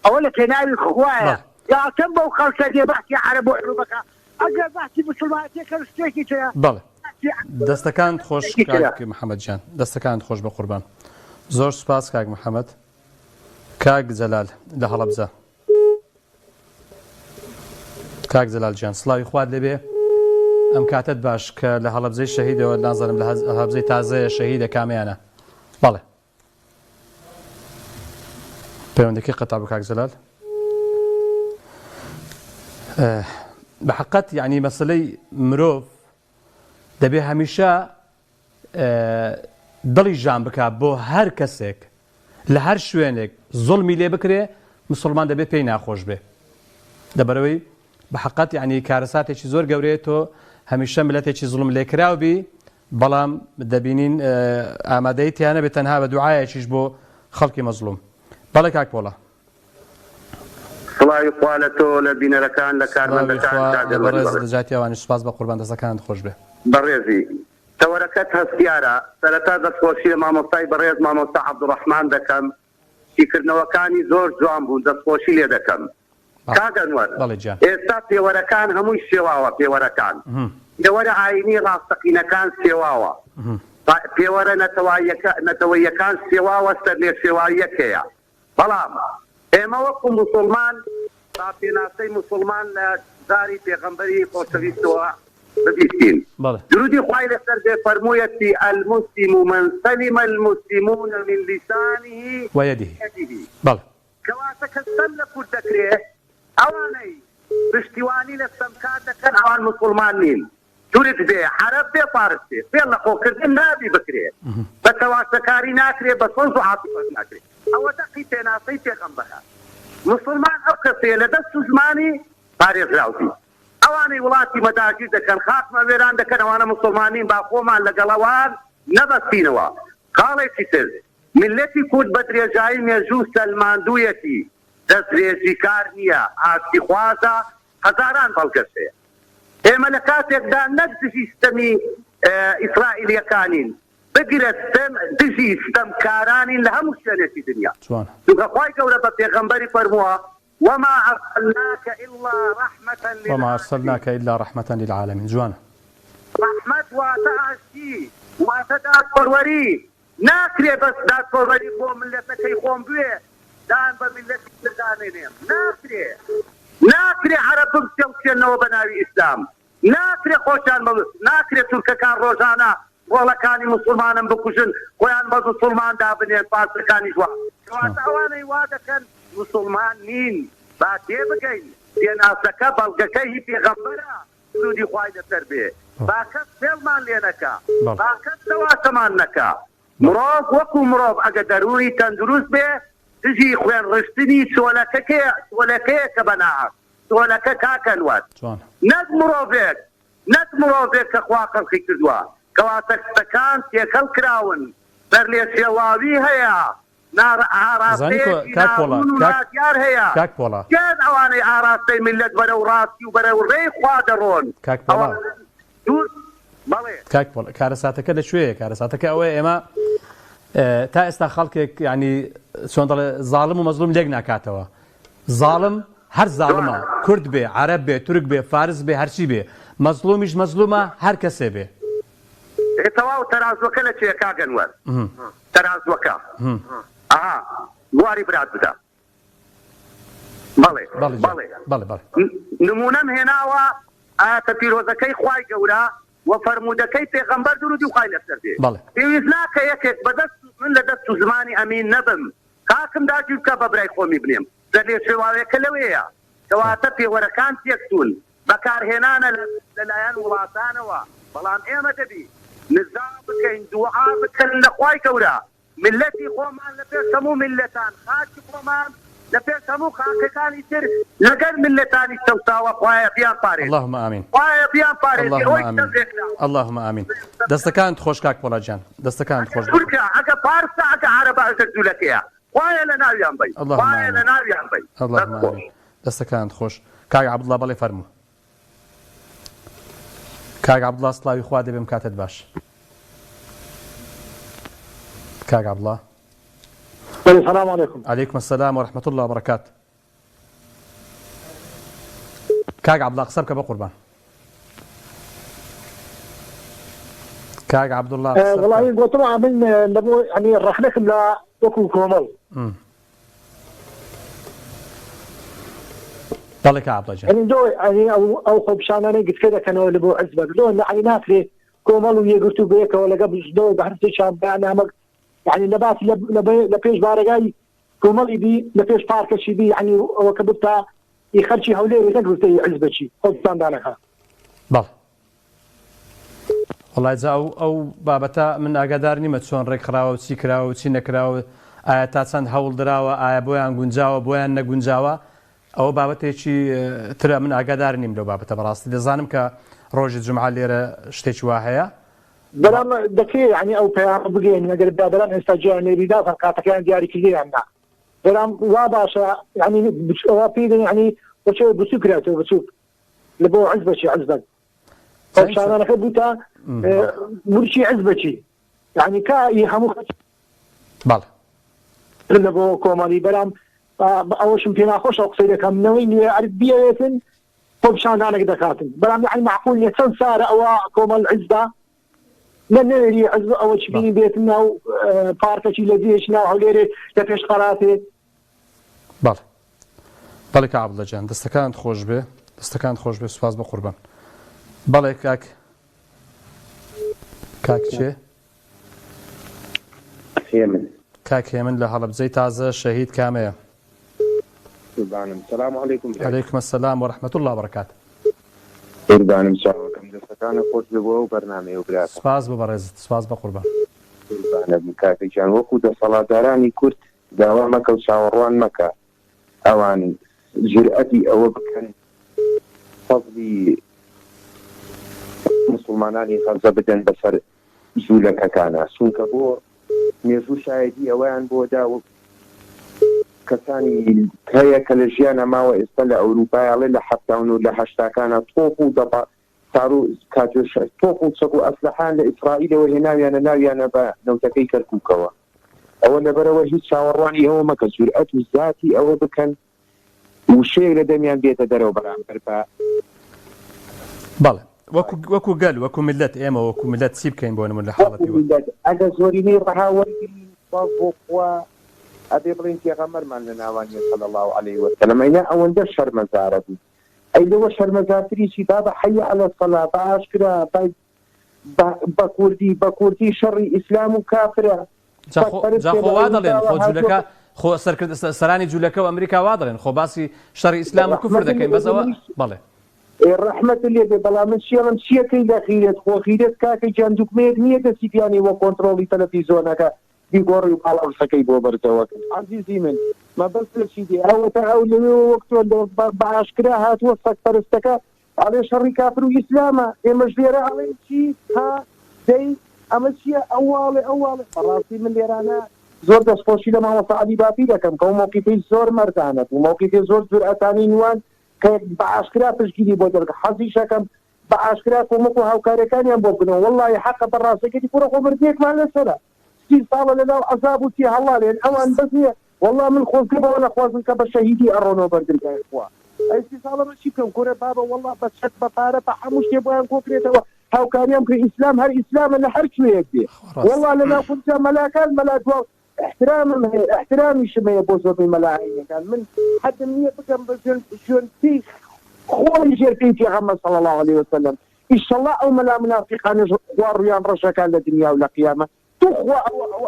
ئەوە لە پێناوی خوایە یاکەم بەو خەڵکە دێ بەحتی عەرەب و عروبەکە ئەگەر بەحتی موسڵمانەتیەکە شتێکی تەیە بەڵێ دەستەکانت خۆش کاک محەممەد جان دەستەکانت خۆش بە قوربان زۆر سوپاس کاک محەممەد کاک جەلال لە هەڵەبجە کاک جەلال گیان سڵاوی خوارد لێبێ ئەم کاتت باش کە لە هەڵەبجەی شەهیدەوە نازانم لە هەڵەبجەی تازەیە شەهیدە کامیانە بەڵێ پەیوەندەکەی قەتع بوو کاک زەلال. بە حەقەت یعنی مەسەلەی مرۆڤ دەبێ هەمیشە دڵی ژان بکات بۆ هەر کەسێک لە هەر شوێنێک زوڵمی لێ بکرێ مسلمان دەبێت پێی ناخۆش بێ. دەبەرەوەی بە حەقەت یعنی کارەساتێکی زۆر گەورەیە تۆ هەمیشە ملەتێکی زوڵم لێکراوبی بەڵام دەبینین ئامادەی تیانە بێت تەنها بە دوعایەکیش بۆ خەڵکی مەزلوم. بەڵێ کاک پۆڵە. سڵاوی خوا لە تۆ لە بینەرەکان لە کارمەندەکان بەڕێز دەجاتیاوانی سوپاس بە قوربان دەستەکانت خۆش بێ. بەڕێزی تەوەرەکەت هەستیارە سەرەتا دەستخۆشی لە مامۆستای بەڕێز مامۆستا عەبدوڕەحمان دەکەم. شیکردنەوەکانی زۆر جوان بوون دەستخۆشی لێ دەکەم. کاگەنوەر ئێستا پێوەرەکان هەمووی سێواوە پێوەرەکان. پێوەرە ئاینی ڕاستەقینەکان سێواوە. پێوەرە نەتەوەیەکان سێواوە سەرلێ سێواویەک هەیە. بەڵام ئێمە وەکو موسڵمان با پێناسەی موسڵمان لە زاری پێغەمبەری خۆشەویستەوە ببیستین. درودی خوای لەسەر بێ فەرموویەتی المسلم من سلم المسلمون من لسانه ويده. کەواتە کە سەم لە کورد دەکرێت ئەوانەی پشتیوانی لە سەمکار دەکەن ئەوان موسڵمان نین. تورک بێ عەرەب بێ فارس بێ فێر لە خۆکردن نابی بکرێت بە تەواشەکاری ناکرێت بە سەنز و عاتیفەت ناکرێت. ئەوە دەقی پێناسەی پێغەمبەرە. مسلمان ئەو کەسەیە لە دەست و زمانی پارێزراوی. ئەوانەی وڵاتی مەداگیر دەکەن خاتمە وێران دەکەن ئەوانە مسلمانین با خۆمان لەگەڵەوان نەبەستینەوە. خاڵێکی تر ملەتی کورد بە درێژایی مێژوو سەلماندوویەتی دەستێژی کار نییە ئاستی خوازە هەزاران بەڵگەسەیە. ئێمە لە کاتێکدا نەک دژی ستەمی ئیسرائیلیەکانین بگرێت دژی ستەمکارانین لە هەموو شوێنێکی دنیا. چونکە خوای گەورە بە پێغەمبەری فەرمووە وما أرسلناك إلا رحمة للعالمين. جوانە رحمت واتە ئاشتی واتە دادپەروەری ناکرێ بەس دادپەروەری بۆ ملەتەکەی خۆم بوێ دان بە ملەتی دانێنێم ناکرێ عەرەب بچێڵکێنەوە بە ناوی ئیسلام ناکرێ خۆشیان بەوست ناکرێ تورکەکان ڕۆژانە گۆڵەکانی مسلمانم بکوژن خۆیان بە مسلمان دابنێن پاسەکانیش وا کەواتە ئەوانەی وا دەکەن مسلمان نین با تێ بگەین پێناسەکە بەڵگەکەی هی پێغەمبەرە درودی خوای لەسەر بێ با کەس فێڵمان لێ نەکا با کەس دەواتەمان نەکا. مرۆڤ وەکو مرۆڤ ئەگە دەروری تەندروست بێ دژی خوێن ڕشتنی چۆلەکەیە کە بەناعەت چۆلەکە کاکەنوەت نەک مرۆڤێک کە خوا خەڵقی کردووە کەواتە کەسەکان تێکەڵ کراون بەر لێ سێواوی هەیە ناڕەعاراستەیار هەیە کێن ئەوانەی ئاراستەی ملت بەرەو ڕاستی و بەرەو ڕێی خوا دەڕۆن. کاک پۆڵە کارەساتەکە لەکوێیە؟ کارەساتەکە ئەوەیە ئێمە تا ئێستا خەڵکێک ینی چۆن دەڵێ زاڵم و مەزلوم لێک ناکاتەوە. زاڵم هەر زاڵمە کورد بێ عەرەب بێ تورک بێ فارس بێ هەرچی بێ مەزلومیش مەزلومە هەر کەسێ بێ. تەواو تەرازوەکە لەکوێیە کاگەنوەر؟ تەرازوەکە بواری برات بدە. بەڵێ نمونەم هێناوە ئاەتە پیرۆزەکەی خوای گەورە و فەرموودەکەی پێغەمبەر درودی خوای لەسەر بێ. پێویست ناکە یەکێک من لە دەست و زمانی ئەمین نەبم کاکم داگیر بکە بە برای خۆمی بنێم دەبێت شێواوەیەکە لەوەیە کەواتە پێوەرەکان تێکچوون بەکارهێنانە لەلایەن وڵاتانەوە. بەڵام ئێمە دەبی نزا بکەین دوعا بکەن لە خوای گەورە ملەتی خۆمان لە پێش هەموو ملەتان خاکی خۆمان لە پێش هەموو خاکەکانی تر لەگەر ملەتانی سەوتاوە خوایە بیان پارێز. اللهم آمین. خوایە بیان پارێز. اللهم آمین. دەستەکانت خۆش کاک پۆڵەجان دەستەکانت خۆش. تورکیا ئەگە پارسە ئەگە عەرەبە ئەگە جوولەکەیە خوایە لە ناویان بی. خوایە لە ناویان بی. اللهم آمین. دەستەکانت خۆش. کاک عەبدوڵڵا بەڵێ فەرموو. کاک عەبدوڵڵا سڵاوی خوا دەبێم کاتت باش. کاک عەبدوڵڵا. السلام عليكم. عليكم السلام ورحمة الله وبركاته. كاك عبد الله قصبك بقربان. كاك عبد الله والله قلت له عمل نبو يعني راح نكمل وكو كومل. طلع عبد الله يعني دو يعني او خبشان انا قلت كذا كانوا اللي بو عزبه دو يعني ناكري كومل ويقرتو بيك ولا قبل دو بحرت شام يعني يعني نبات لبيش بارقاي کۆمەڵی بی لە پێش پارکەشی بی ینی ئەوە کە بتا خەرچی هەولێری نەگرتەی عزبەچی خۆستاندانەکە. بەڵێ وڵای جا ئەو بابەتە من ئاگادار نیمە چۆن ڕێکخراوە و چی کراوە و چی نەکراوە، ئایا تا چەند هەوڵ درراوە، ئایا بۆیان گونجاوە بۆیان نەگونجاوە، ئەوە بابەتێکی ترە من ئاگادار نیم لەو بابەتە بەڕاستی دەزانم کە ڕۆژی جمعە لێرە شتێکی وا هەیە. بەڵام دەکرێت ینی ئەو پەیام بگەین نەگەر دادەران ئێستا جیانێریدا کاتەکان دیاریکردیاندا بەڵام وا باشە ینی ئەوە پێدەن ینی بچ بچوو کراتەوە بچوو لە بۆ عزبەچی عزبەت شانانەکە بووتە مرچی عزبەچی ینی کای هەموو بەڵێ لە بۆ کۆمەڵی بەرام ئەوەشم پێ ناخۆش ئەو قسەی دەکەم نەوەی نوێ عرب بیاوێتن خۆ پیشاندانێک دەکاتن بەڵام ینی معقول نیە چەند سارە ئەوە کۆمەڵ عزبە لە نەوێری عزب ئەوە چ بینی بێتن ناو پارکەکی لە دێش ناو هەولێرێ لە پێش قەراتێ. بەڵێ بەڵێ کە عەبدوڵڵاجان دەستەکانت خۆش بێ، دەستەکانت خۆش بێ، سوپاس بە قوربان. بەڵێ کاک چێ؟ کاک هێمن لە هەڵەبجەی تازە شەهید کامەیە؟ سلام علیکم. عەلەیکم السلام وەرەحمەت الله وبەرەکات. قوربانم چاوەکەم دەستەکانە خۆش بێ بۆ ئەو بەرنامەیە و براتە. سپاس بە بەڕێزت، سپاس بە قوربان. قوربانە کاکەجان وەکو دەسەڵاتدارانی کورد داوا مەکە و چاوەڕوان مەکە ئەوانی جورئەتی ئەوە بکەن فەزلی مسلمانانی غەزە بدەن بەسەر جوولەکەکانە چونکە بۆ مێژوو شایەتی ئەوەیان بۆ دا و کەسانی هەیە کە لە ژیانە ماوە ئێستا لە ئەوروپایاڵێ لە حەفتاون و لە هەشتاکانە تۆپ و دەپا تارو تۆپ و چەک و ئەسلحان لە ئیسرائیلەوە هێناویانە ناویانە بە نەوتەکەی کەرکووکەوە ئەوە لەبەرەوە هیچ چاوەڕوانی ئەوە مەکە جورئەت و زاتی ئەوە بکەن وشەیەک لە دەمیان بێتە دەرەوە بەرامبەر بە بەڵێ وەکو گەل وەکو ملت ئێمە وەکو ملت چی بکەین بۆ نمونە لە حاڵەتیوە ئەگە زۆرینەی ڕەهاوەرگری باز بۆ خوا ئەبێ بڵین پێغەمبەرمان لە ناوانی صلی الله علیه وسلم ئەینا ئەوەندە شەرمەزارە بوو ئەی لەوە شەرمەزارتریشی بابە حەی عەلە الصەلا باشکرا بە کوردی شەڕی ئیسلام و کافرە جا خۆ وا دەڵێن خۆ جوولەکە خۆ سەرانی جوولەکە و ئەمریکا وا دەڵێن خۆ باسی شەڕی ئیسلام و کوفر دەکەین بەسەوە بەڵێ ڕەحمەت لێ بێ بەڵام من شێڵم چیەکەی لە خیرێت خۆ خیرێت کاکەی جان دوکمەیەک نییە دەستی پیانی وە کۆنتڕۆڵی تەلەڤیزۆنەکە بیگۆڕی و پاڵ ئەوسەکەی بۆ بەرزەوە عەزیزی من مەبەستێکی دێ ئەوەتە ئەو لەوێ وەکتۆ بەعاشکرا هاتووە سەگپەرستەکە ئەڵێ شەڕی کافر و ئیسلامە ئێمەش لێرە ئەڵێ چی ها دەی ئەمە چییە ئەوواڵێ بەڕاستی من لێرانە زۆر دەستخۆشی لە ماوە سەعەدی باپی دەکەم کە و موقیفەی زۆر مەردانە و موقیفی زۆر جورئەتانی نوان کە بەعاشکرا پشتگیری بۆ دەرگە حەزیشەکەم بەعاشکرا کۆمەک و هاوکارەکانیان بۆ بکەنەوە وەڵڵی حەقە بەڕاستەکەی پوڕە خۆبردێکمان لەسەرە 30 ساڵە لەناو عەزاب و تی هەڵاڵێن ئەوان بەس نییە وەڵڵا من خۆزگەبەوە نەخوازم کە بە شەهیدی ئەڕۆنەوە بەردرگای خوا ئەی 30 ساڵە من چی بکەم کورە بابە وەڵڵا بە چەک بە پارە بە هەموو شتێ بۆیان کۆکرێتەوە هاوکاریان کە ئیسلام هەر ئیسلامە لە هەر کوێیەک بێ وەڵڵا لەناو خودجا مەلاکان مەلا دواڵ احترامم هەیە احترامیشم هەیە بۆ زۆربەی مەلاعینەکان من حەدم نییە بکەم بە ژوێنتی خۆی ژێرپێی پێغەمبەر صلی الله عليه وسلم ئیشەڵڵا ئەو مەلا منافقانش خوا ڕویان ڕەشەکان لە دنیا و لە قیامەت تخوا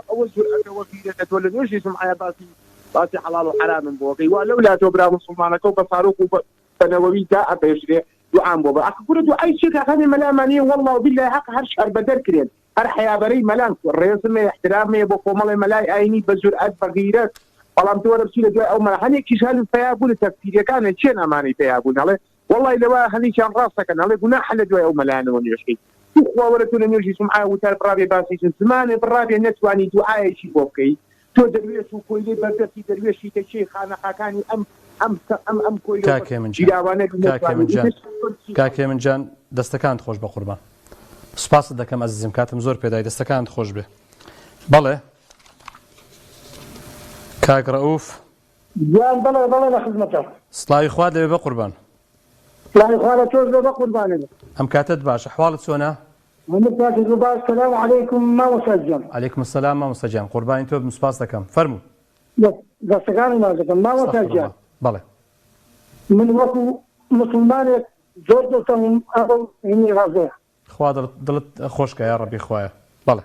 ئەوە جورئەتەوە فیرەکە تۆ لە نوێژی سمعە باسی حەڵاڵ و حرامم بۆکەی وا لەولاتۆ برا موسڵمانەکە و بە ساروق و بەنەوەوی تا ئەپێشرێ دوعام بۆ بە ئەکورە دوعای چێکەکانی مەلامانیە وەڵڵا وبیللای حەق هەر شەر بەدەر کرێن هەر حیابەرەی مەلان ڕێزمێ احترامێ بۆ کۆمەڵی مەلای ئاینی بە جورئەت بە غیرەت بەڵام تۆ وەرە بچی لە دوای ئەو مەلا هەنێکیش هەل پەیابوون لە تەکفیریەکانە چێن ئەمانەی پەیابوون هەڵێ وەڵڵی لەوە هەنێکیان ڕاستەکەن هەڵێ گوناحە لە دوای ئەو مەلایانەوە نوێژکەی تخوا وەرە تۆ لە نوێژی سمعە وتار بڕابێ باسیچن زمانێ بڕابێ نەتوانی دوعایەکی بۆ بکەی تۆ دەروێش و کۆیلێ بەردەستی دەروێشی تەچەی خانەخاکانی ئەم کۆیلێ کاکێ من جان دەستەکانت خۆش بە قوربان سوپاست دەکەم ئەزیزم کاتم زۆر پێدای دەستەکانت خۆش بێ بەڵێ کاک ڕەوف گیان بەڵێ لە خزمەتە سڵاوی خوات لەوێ بە قوربان سڵاوی خوا لە تۆش بە قوربانێ ئەم کاتت باشە حواڵت چۆنە السلام عليكم مامۆستا گیان عەلەیکم السلام مامۆستا گیان قوربانی تۆ بم سوپاس دەکەم فەرموو دەستەکانی نازەکەم مامۆستا گیان بەڵێ من وەکو مسلمانێک زۆر دڵتەم ئەوە هینی ڕازەیە خوا دڵت خۆشکە یا ڕەبی خوایە بەڵێ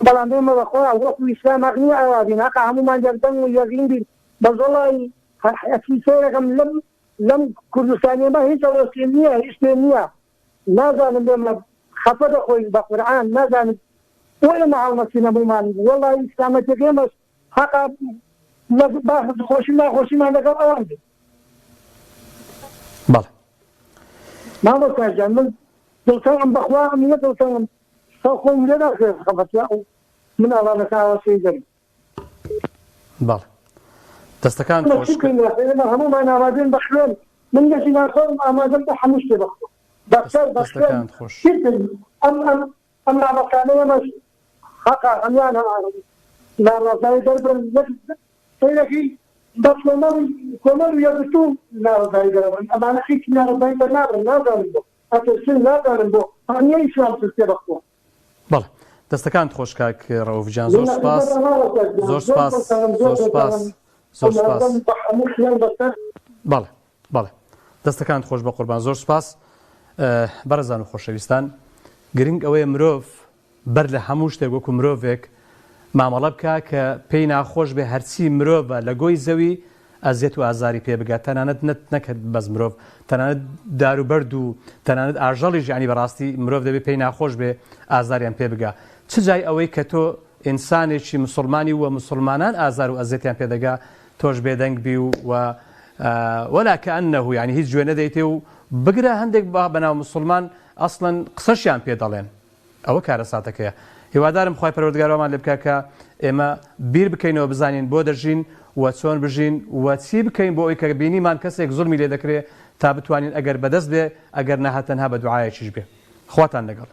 بەڵام ئێمە بەخوا وەکو ئیسلام ئەغنی ئاوابین ئاقا هەمومان جەردەنگ و یەقین بین بەزۆڵی ئەفیسەیەکەم لەم کوردستانیێمە هیچ ئەوەسێ نییە هیچ پێ نییە نازانم بێمە خەفە دەخۆین بە قورئان نازانم وەئێمە هەڵمەسینە بوومان وەڵی ئیسلامەتێک ئێمەش حەقا خۆشی ناخۆشیمان لەگەڵ ئەوان بێت بەڵێ مامۆستاجان من دڵتەوەم بەخوا ئەمینە دڵتەوەم خۆم لێ ناکرێت خەفەتیا و من ئەڵانە کاوەسەی دەرم بەڵێ دەستەکان خۆش هەمومان ئامادەن بە خوێن من لەشی ناخۆم ئامادەم بە هەموو شتێ بەخۆ دەستەکان خۆش ئەم نامەکانەیەمەش حەقا ئەمیان هەمانە ناڕازایی دەربن سەیرەکی بە کۆمەڵ یەکتوو ناڕازایی دەربن ئەمانە هیچ ناڕازایی دەر نابن نازانم بۆ ئەتەسن نازانم بۆ هەمیە ئیسلام سستێ بەخۆ بەڵێ دەستەکان خۆش کاک ڕەوفجان زۆر سپاس زۆر سپاس زۆر سپاس زۆر سپاس بەڵێ بەڵێ دەستەکان خۆش بە قوربان زۆر سپاس بەڕێزان و خۆشەویستان گرنگ ئەوەیە مرۆڤ بەر لە هەموو شتێک وەکو مرۆڤێک مامەڵە بکە کە پێی ناخۆش بێ هەرچی مرۆڤە لە گۆی زەوی ئەزیەت و ئازاری پێ بگات تەنانەت نەکرد بەس مرۆڤ تەنانەت داروبەرد و تەنانەت ئاژەڵیش ینی بەڕاستی مرۆڤ دەبێت پێی ناخۆش بێ ئازاریان پێ بگا چ جای ئەوەی کە تۆ ئینسانێکی مسلمانی وە مسلمانان ئازار و ئەزیەتیان پێدەگا تۆش بێدەنگ بی و وەلا کەئەنەهو ینی هیچ گوێ نەدەیتێ و بگرە هەندێک بەناو مسلمان ئەسڵەن قسەشیان پێ دەڵێن ئەوە کارە ساتەکەیە هیوادارم خی پەروەردگارەوەمان لێ بکە کە ئێمە بیر بکەینەوە بزانین بۆ دەژین و چۆن بژین و چی بکەین بۆ ئەوی کە بینیمان کەسێک زوڵمی لێ دەکرێت تا بتوانین ئەگەر بەدەست بێ ئەگەر نەهاتەنها بە دوعایەکیش بێ خواتان لەگەڵ